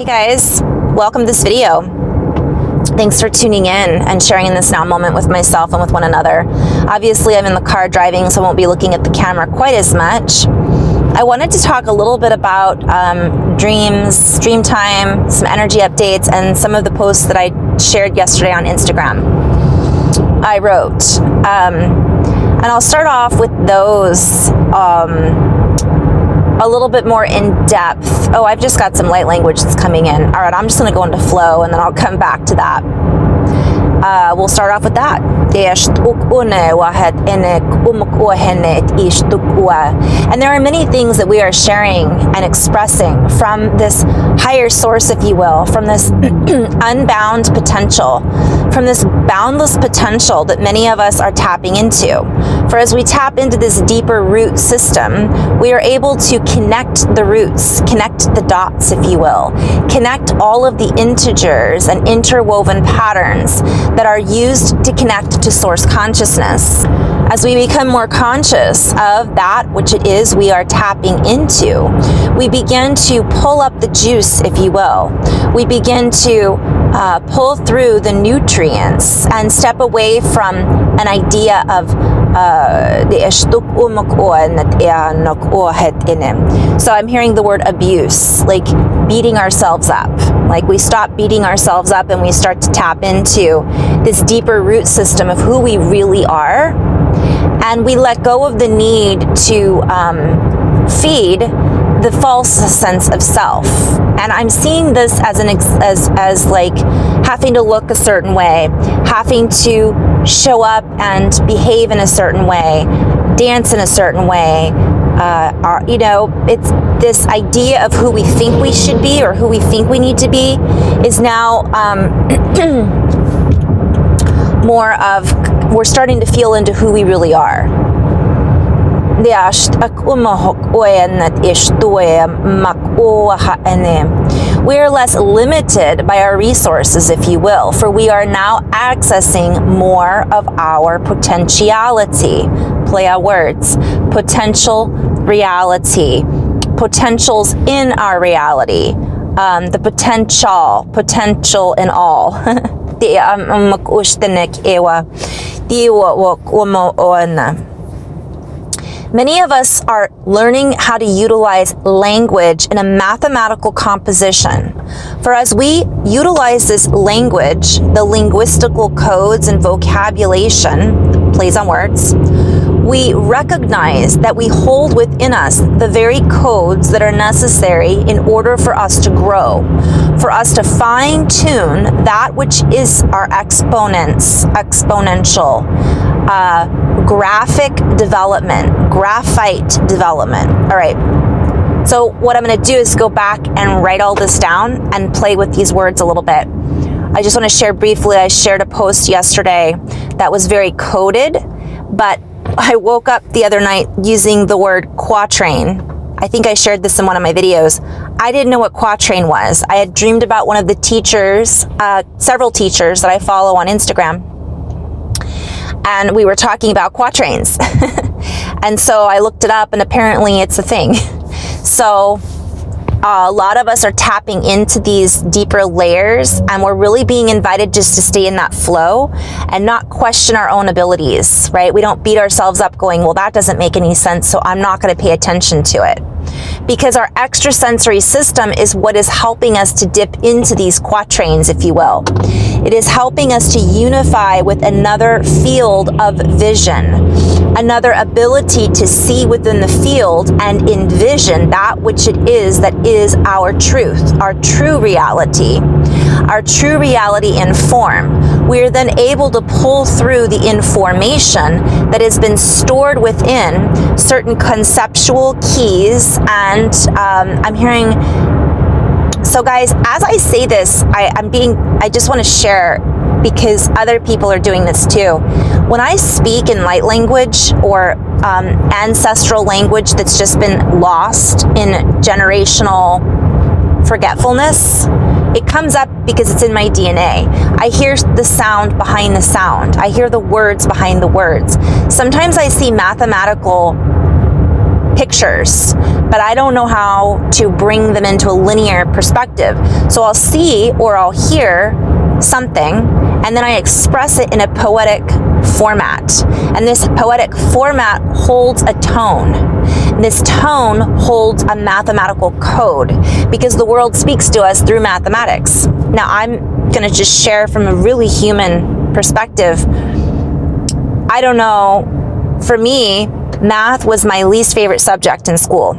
Hey guys, welcome to this video. Thanks for tuning in and sharing in this now moment with myself and with one another. Obviously, I'm in the car driving, so I won't be looking at the camera quite as much. I wanted to talk a little bit about dreams, dream time, some energy updates, and some of the posts that I shared yesterday on Instagram. I wrote, and I'll start off with those a little bit more in depth. Oh, I've just got some light language that's coming in. All right, I'm just going to go into flow and then I'll come back to that. We'll start off with that. And there are many things that we are sharing and expressing from this higher source, if you will, from this unbound potential, from this boundless potential that many of us are tapping into. For as we tap into this deeper root system, we are able to connect the roots, connect the dots, if you will, connect all of the integers and interwoven patterns that are used to connect to source consciousness. As we become more conscious of that which it is we are tapping into, we begin to pull up the juice, if you will. We begin to pull through the nutrients and step away from an idea of so I'm hearing the word abuse, like beating ourselves up. Like we stop beating ourselves up and we start to tap into this deeper root system of who we really are. And we let go of the need to feed the false sense of self. And I'm seeing this as as like having to look a certain way, having to show up and behave in a certain way, dance in a certain way. It's this idea of who we think we should be or who we think we need to be is now more of, we're starting to feel into who we really are. We are less limited by our resources, if you will, for we are now accessing more of our potentiality. Play our words. Potential reality. Potentials in our reality. The potential in all. Many of us are learning how to utilize language in a mathematical composition. For as we utilize this language, the linguistical codes and vocabulation, plays on words, we recognize that we hold within us the very codes that are necessary in order for us to grow, for us to fine-tune that which is our exponential, graphic development, graphite development. All right. So what I'm going to do is go back and write all this down and play with these words a little bit. I just want to share briefly, I shared a post yesterday that was very coded, but I woke up the other night using the word quatrain. I think I shared this in one of my videos. I didn't know what quatrain was. I had dreamed about one of the teachers, several teachers that I follow on Instagram, and we were talking about quatrains. And so I looked it up and apparently it's a thing. So a lot of us are tapping into these deeper layers and we're really being invited just to stay in that flow and not question our own abilities, right? We don't beat ourselves up going, well, that doesn't make any sense, so I'm not going to pay attention to it. Because our extrasensory system is what is helping us to dip into these quatrains, if you will. It is helping us to unify with another field of vision, another ability to see within the field and envision that which it is that is our truth, our true reality in form. We are then able to pull through the information that has been stored within certain conceptual keys. And I'm hearing, so guys, as I say this, I just want to share, because other people are doing this too. When I speak in light language or ancestral language that's just been lost in generational forgetfulness, it comes up because it's in my DNA. I hear the sound behind the sound. I hear the words behind the words. Sometimes I see mathematical pictures, but I don't know how to bring them into a linear perspective. So I'll see or I'll hear something, and then I express it in a poetic format. And this poetic format holds a tone. This tone holds a mathematical code, because the world speaks to us through mathematics. Now, I'm going to just share from a really human perspective. I don't know, for me, math was my least favorite subject in school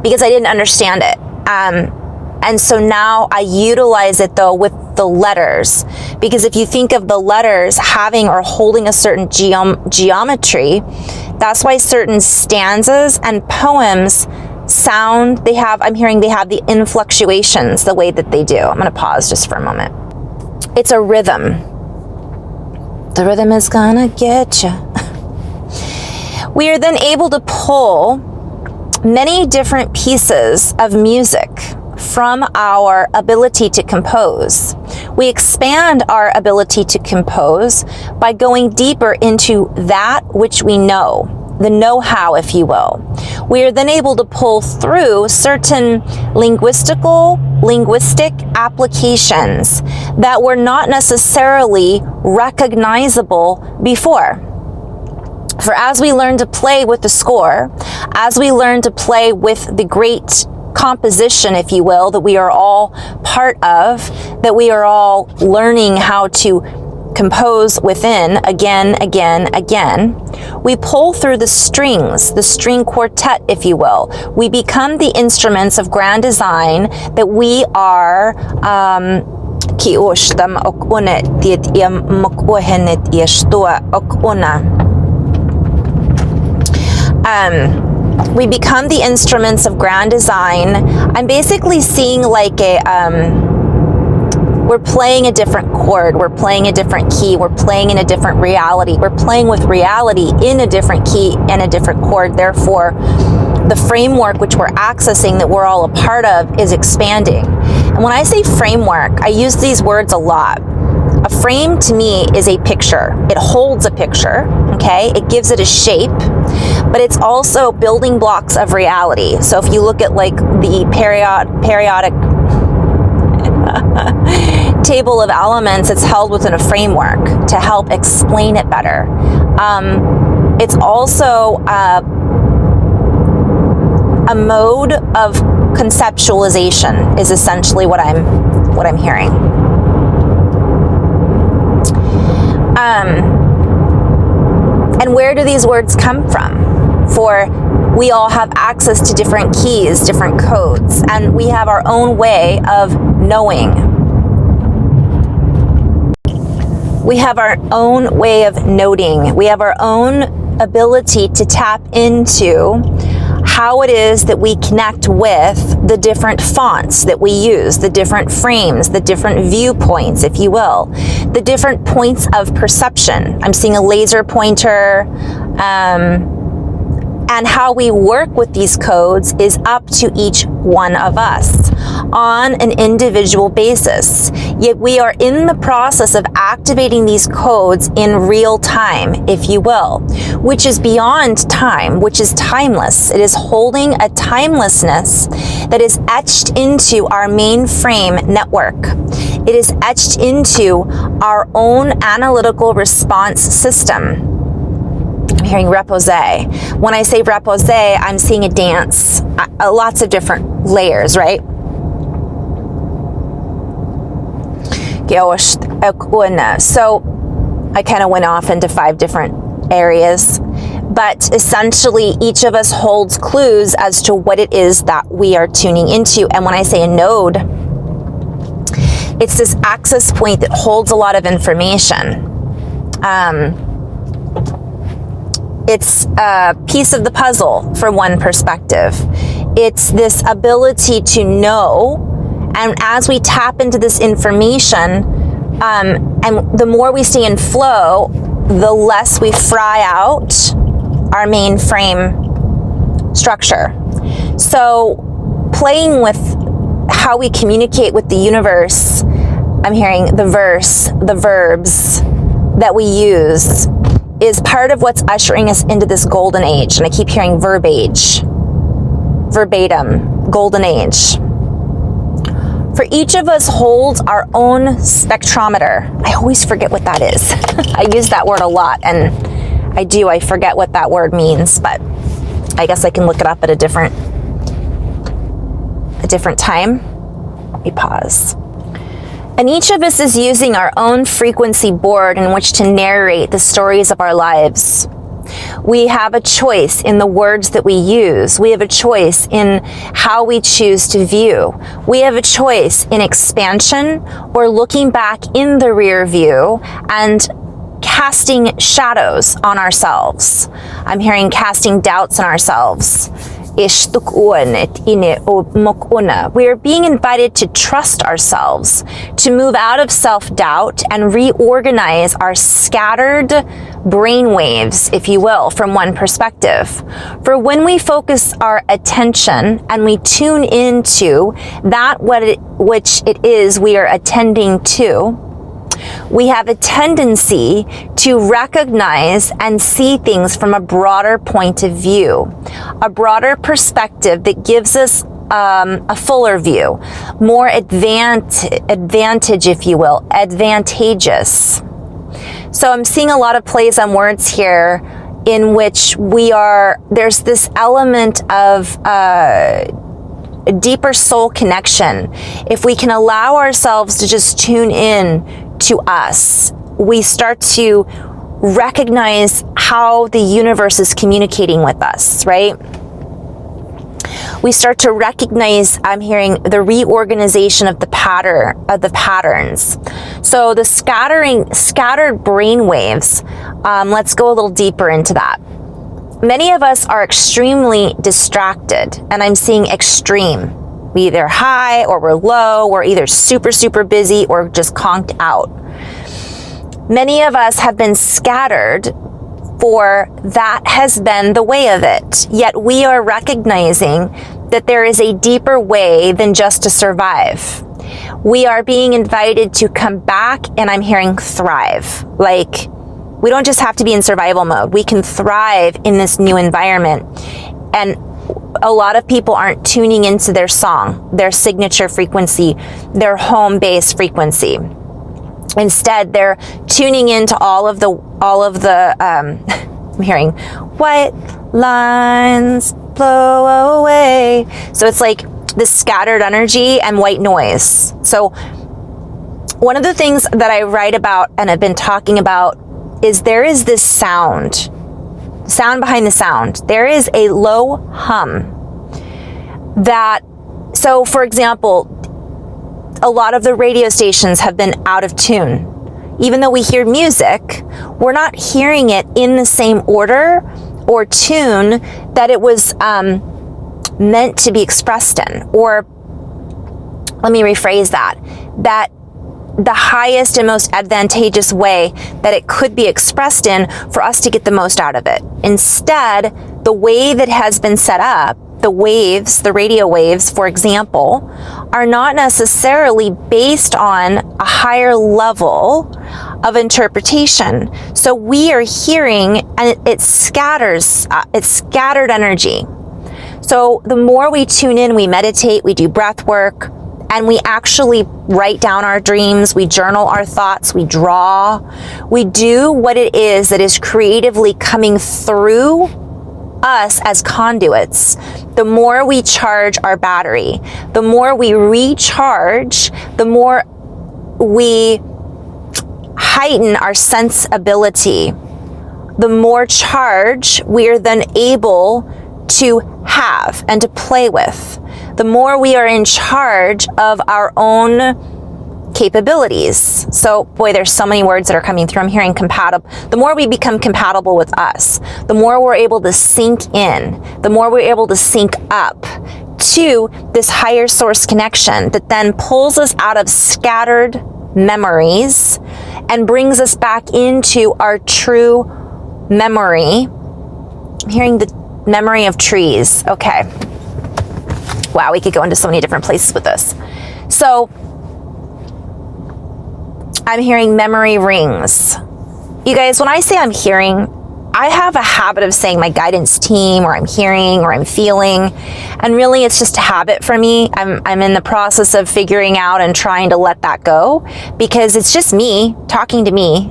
because I didn't understand it. And so now I utilize it though with the letters, because if you think of the letters having or holding a certain geometry, that's why certain stanzas and poems sound, I'm hearing they have the influctuations the way that they do. I'm going to pause just for a moment. It's a rhythm. The rhythm is gonna get you. We are then able to pull many different pieces of music from our ability to compose. We expand our ability to compose by going deeper into that which we know, the know-how, if you will. We are then able to pull through certain linguistic applications that were not necessarily recognizable before. For as we learn to play with the score, as we learn to play with the great composition, if you will, that we are all part of, that we are all learning how to compose within again, we pull through the strings, the string quartet, if you will. We become the instruments of grand design that we are we become the instruments of grand design. I'm basically seeing like we're playing a different chord, we're playing a different key, we're playing in a different reality, we're playing with reality in a different key and a different chord. Therefore, the framework which we're accessing, that we're all a part of, is expanding. And when I say framework, I use these words a lot. A frame to me is a picture. It holds a picture, okay? It gives it a shape, but it's also building blocks of reality. So if you look at like the periodic table of elements, it's held within a framework to help explain it better. It's also a mode of conceptualization is essentially what I'm hearing. And where do these words come from? For we all have access to different keys, different codes, and we have our own way of knowing. We have our own way of noting. We have our own ability to tap into how it is that we connect with the different fonts that we use, the different frames, the different viewpoints, if you will, the different points of perception. I'm seeing a laser pointer, and how we work with these codes is up to each one of us on an individual basis. Yet we are in the process of activating these codes in real time, if you will, which is beyond time, which is timeless. It is holding a timelessness that is etched into our mainframe network. It is etched into our own analytical response system. I'm hearing repose. When I say repose, I'm seeing a dance, lots of different layers, right? So I kind of went off into 5 different areas, but essentially each of us holds clues as to what it is that we are tuning into. And when I say a node, it's this access point that holds a lot of information. It's a piece of the puzzle from one perspective. It's this ability to know, and as we tap into this information, and the more we stay in flow, the less we fry out our mainframe structure. So playing with how we communicate with the universe, I'm hearing the verse, the verbs that we use is part of what's ushering us into this golden age. And I keep hearing verbatim, golden age. For each of us holds our own spectrometer. I always forget what that is. I use that word a lot, and I forget what that word means, but I guess I can look it up at a different time. Let me pause. And each of us is using our own frequency board in which to narrate the stories of our lives. We have a choice in the words that we use. We have a choice in how we choose to view. We have a choice in expansion or looking back in the rear view and casting shadows on ourselves. I'm hearing casting doubts on ourselves. We are being invited to trust ourselves, to move out of self-doubt and reorganize our scattered brainwaves, if you will, from one perspective. For when we focus our attention and we tune into that which it is we are attending to, we have a tendency to recognize and see things from a broader point of view, a broader perspective that gives us a fuller view, more advantage, if you will, advantageous. So I'm seeing a lot of plays on words here in which there's this element of a deeper soul connection. If we can allow ourselves to just tune in to us, we start to recognize how the universe is communicating with us, right? We start to recognize, I'm hearing, the reorganization of the patterns. So the scattered brain waves, let's go a little deeper into that. Many of us are extremely distracted, and I'm seeing extreme. We're either high or we're low. We're either super, super busy or just conked out. Many of us have been scattered, for that has been the way of it. Yet we are recognizing that there is a deeper way than just to survive. We are being invited to come back, and I'm hearing thrive. Like, we don't just have to be in survival mode. We can thrive in this new environment. And a lot of people aren't tuning into their song, their signature frequency, their home base frequency. Instead, they're tuning into all of the I'm hearing white lines blow away. So it's like this scattered energy and white noise. So one of the things that I write about and have been talking about is there is this sound behind the sound. There is a low hum so for example, a lot of the radio stations have been out of tune. Even though we hear music, we're not hearing it in the same order or tune that it was meant to be expressed in. Or let me rephrase that the highest and most advantageous way that it could be expressed in for us to get the most out of it. Instead, the way that has been set up, the waves, the radio waves, for example, are not necessarily based on a higher level of interpretation. So we are hearing, and it's scattered energy. So the more we tune in, we meditate, we do breath work, and we actually write down our dreams, we journal our thoughts, we draw, we do what it is that is creatively coming through us as conduits. The more we charge our battery, the more we recharge, the more we heighten our sensibility, the more charge we are then able to have and to play with. The more we are in charge of our own capabilities. So, boy, there's so many words that are coming through. I'm hearing compatible. The more we become compatible with us, the more we're able to sink in, the more we're able to sync up to this higher source connection that then pulls us out of scattered memories and brings us back into our true memory. I'm hearing the memory of trees. Okay. Wow, we could go into so many different places with this. So I'm hearing memory rings. You guys, when I say I'm hearing, I have a habit of saying my guidance team, or I'm hearing, or I'm feeling, and really it's just a habit for me. I'm in the process of figuring out and trying to let that go, because it's just me talking to me.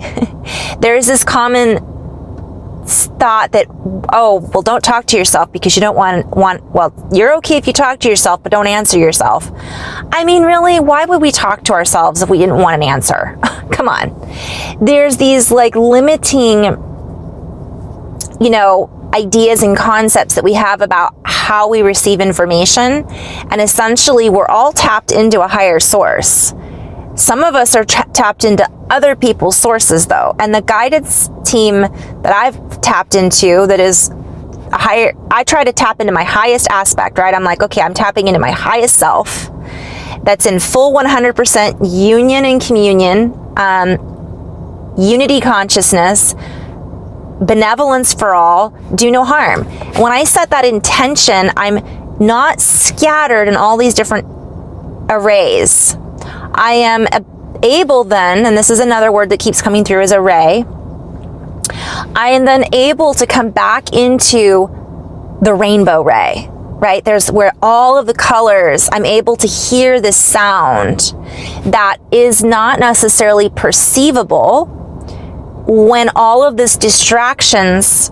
There's this common thought that, oh, well, don't talk to yourself because you don't well, you're okay if you talk to yourself, but don't answer yourself. I mean, really, why would we talk to ourselves if we didn't want an answer? Come on. There's these like limiting, ideas and concepts that we have about how we receive information. And essentially, we're all tapped into a higher source. Some of us are tapped into other people's sources, though. And the guidance team that I've tapped into, that is higher, I try to tap into my highest aspect, right? I'm like, okay, I'm tapping into my highest self. That's in full 100% union and communion, unity consciousness, benevolence for all, do no harm. When I set that intention, I'm not scattered in all these different arrays. I am able then, and this is another word that keeps coming through, is array. I am then able to come back into the rainbow ray, right? There's where all of the colors, I'm able to hear this sound that is not necessarily perceivable when all of these distractions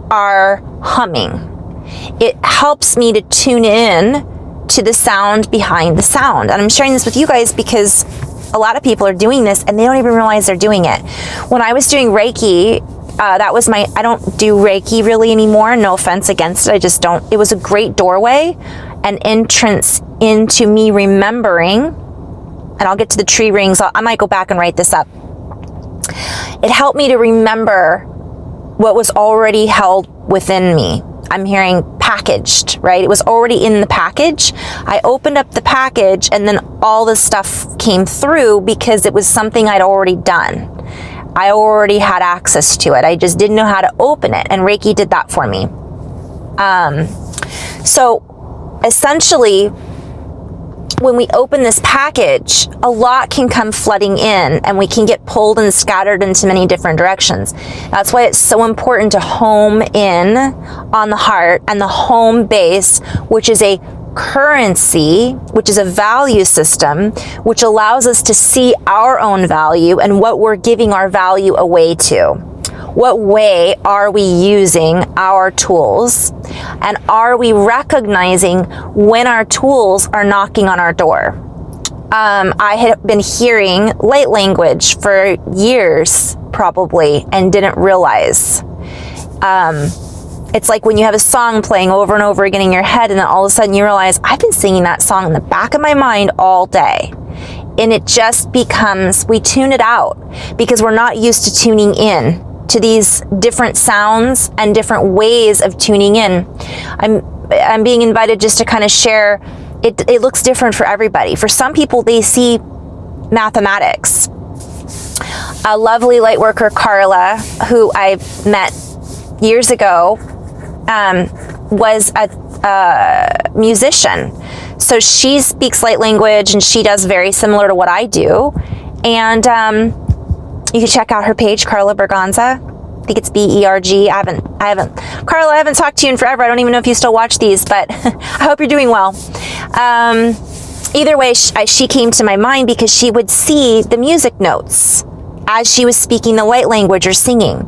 are humming. It helps me to tune in to the sound behind the sound. And I'm sharing this with you guys because a lot of people are doing this and they don't even realize they're doing it. When I was doing Reiki, I don't do Reiki really anymore. No offense against it. I just don't. It was a great doorway, an entrance into me remembering, and I'll get to the tree rings. I might go back and write this up. It helped me to remember what was already held within me. I'm hearing packaged, right? It was already in the package. I opened up the package and then all this stuff came through because it was something I'd already done. I already had access to it. I just didn't know how to open it. And Reiki did that for me. So essentially, when we open this package, a lot can come flooding in and we can get pulled and scattered into many different directions. That's why it's so important to home in on the heart and the home base, which is a currency, which is a value system, which allows us to see our own value and what we're giving our value away to. What way are we using our tools? And are we recognizing when our tools are knocking on our door? I had been hearing light language for years, probably, and didn't realize. It's like when you have a song playing over and over again in your head, and then all of a sudden you realize, I've been singing that song in the back of my mind all day. And it just becomes, we tune it out because we're not used to tuning in to these different sounds and different ways of tuning in. I'm being invited just to kind of share, it looks different for everybody. For some people, they see mathematics. A lovely light worker, Carla, who I met years ago, was a musician. So she speaks light language and she does very similar to what I do. And you can check out her page, Carla Berganza. I think it's B-E-R-G. Carla, I haven't talked to you in forever. I don't even know if you still watch these, but I hope you're doing well. Either way, she came to my mind because she would see the music notes as she was speaking the light language or singing.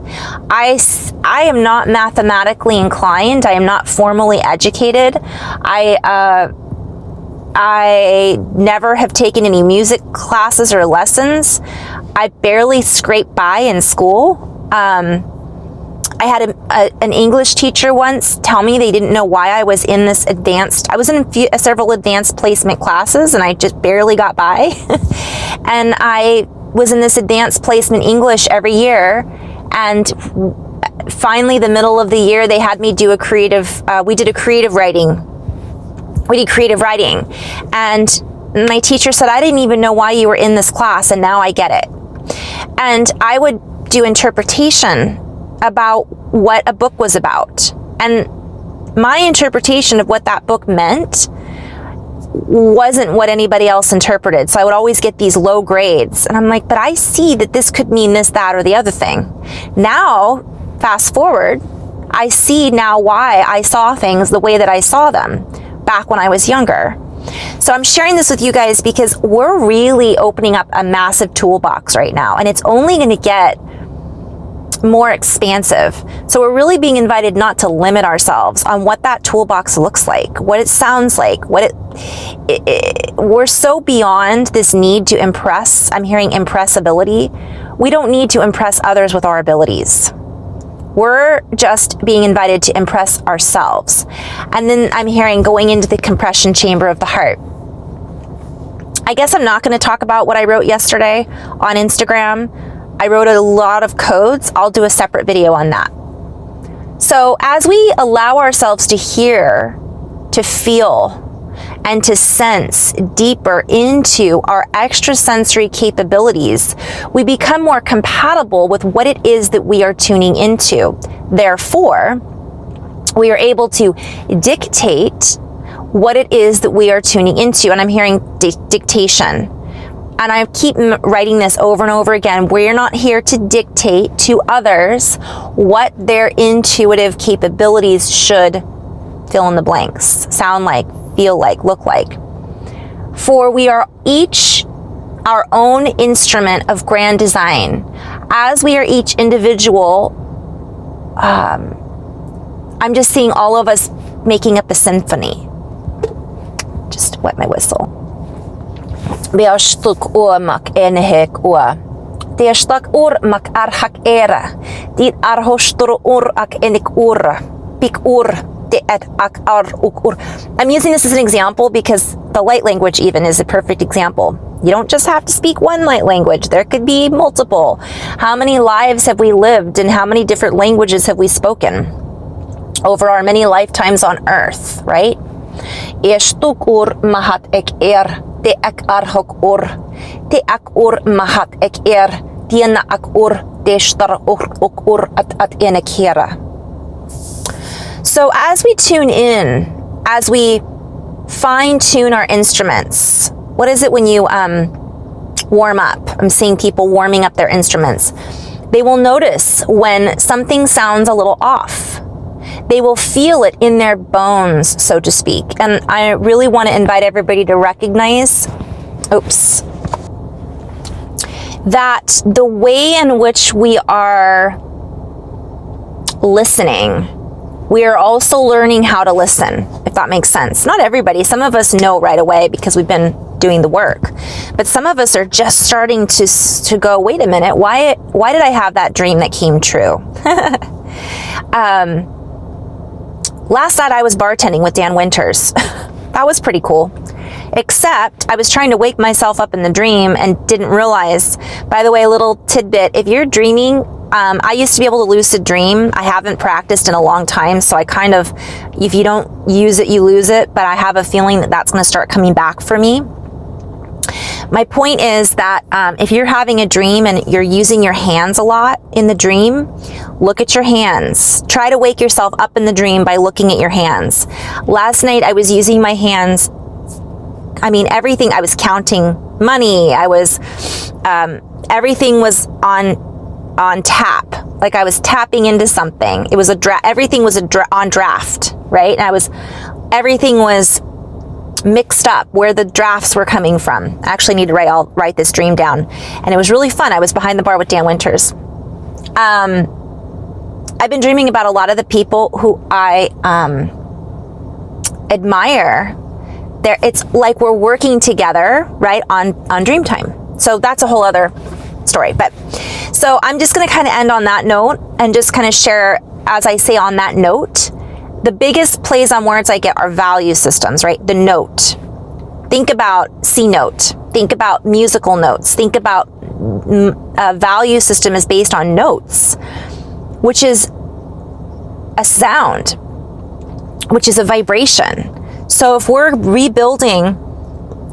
I am not mathematically inclined. I am not formally educated. I never have taken any music classes or lessons. I barely scraped by in school. I had an English teacher once tell me they didn't know why I was in this I was in several advanced placement classes and I just barely got by. And I was in this advanced placement English every year. And finally, the middle of the year, they had me do we did creative writing. And my teacher said, I didn't even know why you were in this class, and now I get it. And I would do interpretation about what a book was about. And my interpretation of what that book meant wasn't what anybody else interpreted. So I would always get these low grades. And I'm like, but I see that this could mean this, that, or the other thing. Now, Fast forward, I see now why I saw things the way that I saw them back when I was younger. So I'm sharing this with you guys because we're really opening up a massive toolbox right now, and it's only going to get more expansive. So we're really being invited not to limit ourselves on what that toolbox looks like, what it sounds like, we're so beyond this need to impress. I'm hearing impressibility. We don't need to impress others with our abilities. We're just being invited to impress ourselves. And then I'm hearing going into the compression chamber of the heart. I guess I'm not going to talk about what I wrote yesterday on Instagram. I wrote a lot of codes. I'll do a separate video on that. So as we allow ourselves to hear, to feel, and to sense deeper into our extrasensory capabilities, we become more compatible with what it is that we are tuning into. Therefore, we are able to dictate what it is that we are tuning into. And I'm hearing dictation. And I keep writing this over and over again. We're not here to dictate to others what their intuitive capabilities should fill in the blanks, sound like, feel like, look like. For we are each our own instrument of grand design. As we are each individual, I'm just seeing all of us making up a symphony. Just wet my whistle. Beashtuk mak enhek ua. Deashtak mak arhak era. Dit arhostur ak enik Pik I'm using this as an example because the light language even is a perfect example. You don't just have to speak one light language. There could be multiple. How many lives have we lived and how many different languages have we spoken over our many lifetimes on earth, right? Mahat ek te ak arhok te ak mahat ek tiena ak te shtar at enekera. So as we tune in, as we fine-tune our instruments, what is it when you warm up? I'm seeing people warming up their instruments. They will notice when something sounds a little off. They will feel it in their bones, so to speak. And I really want to invite everybody to recognize, that the way in which we are listening, we are also learning how to listen, if that makes sense. Not everybody. Some of us know right away because we've been doing the work. But some of us are just starting to go, wait a minute, why did I have that dream that came true? Last night I was bartending with Dan Winters. That was pretty cool. Except I was trying to wake myself up in the dream and didn't realize, by the way, a little tidbit, if you're dreaming, I used to be able to lucid dream. I haven't practiced in a long time, so I kind of, if you don't use it, you lose it, but I have a feeling that that's going to start coming back for me. My point is that if you're having a dream and you're using your hands a lot in the dream, look at your hands. Try to wake yourself up in the dream by looking at your hands. Last night I was using my hands, everything. I was counting money. I was, everything was on tap, like I was tapping into something. It was everything was on draft, right? And everything was mixed up where the drafts were coming from. I actually need to write this dream down. And it was really fun. I was behind the bar with Dan Winters. I've been dreaming about a lot of the people who I admire. It's like we're working together, right, on dream time. So that's a whole other story. But so I'm just going to kind of end on that note and just kind of share, as I say on that note, the biggest plays on words I get are value systems, right? The note. Think about C note. Think about musical notes. Think about a value system is based on notes, which is a sound, which is a vibration. So if we're rebuilding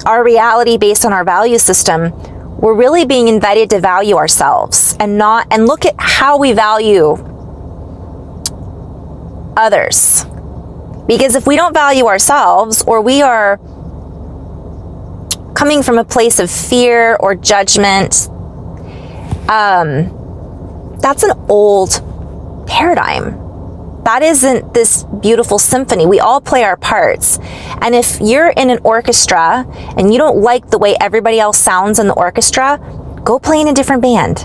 our reality based on our value system, we're really being invited to value ourselves and look at how we value others. Because if we don't value ourselves, or we are coming from a place of fear or judgment, that's an old paradigm. That isn't this beautiful symphony. We all play our parts. And if you're in an orchestra and you don't like the way everybody else sounds in the orchestra, go play in a different band.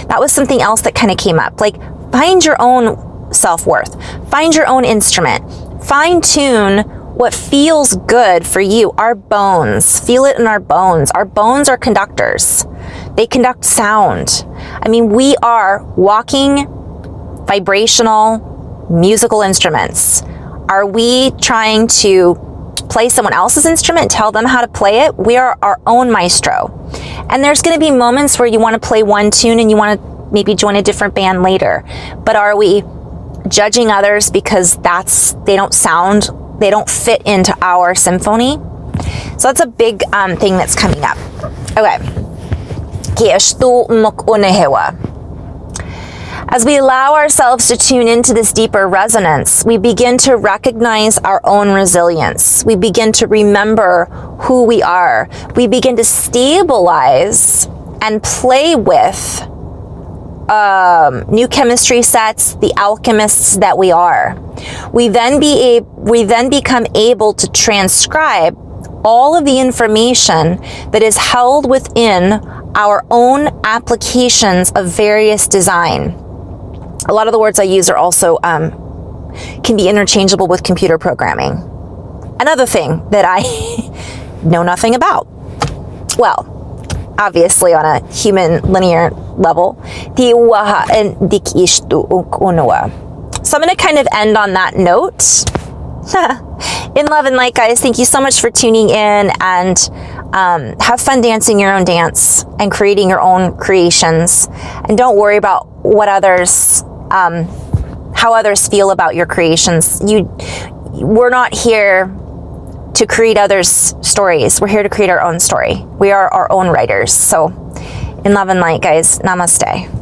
That was something else that kind of came up. Like, find your own self-worth. Find your own instrument. Fine tune what feels good for you. Our bones, feel it in our bones. Our bones are conductors. They conduct sound. I mean, we are walking vibrational musical instruments. Are we trying to play someone else's instrument, tell them how to play it? We are our own maestro. And there's going to be moments where you want to play one tune and you want to maybe join a different band later. But are we judging others because they don't fit into our symphony? So that's a big thing that's coming up. Okay. As we allow ourselves to tune into this deeper resonance, we begin to recognize our own resilience. We begin to remember who we are. We begin to stabilize and play with new chemistry sets, the alchemists that we are. We then become able to transcribe all of the information that is held within our own applications of various design. A lot of the words I use are also can be interchangeable with computer programming. Another thing that I know nothing about. Well, obviously on a human linear level. So I'm going to kind of end on that note. In love and light, guys, thank you so much for tuning in, and have fun dancing your own dance and creating your own creations. And don't worry about what others, how others feel about your creations. We're not here to create others' stories. We're here to create our own story. We are our own writers. So in love and light, guys, namaste.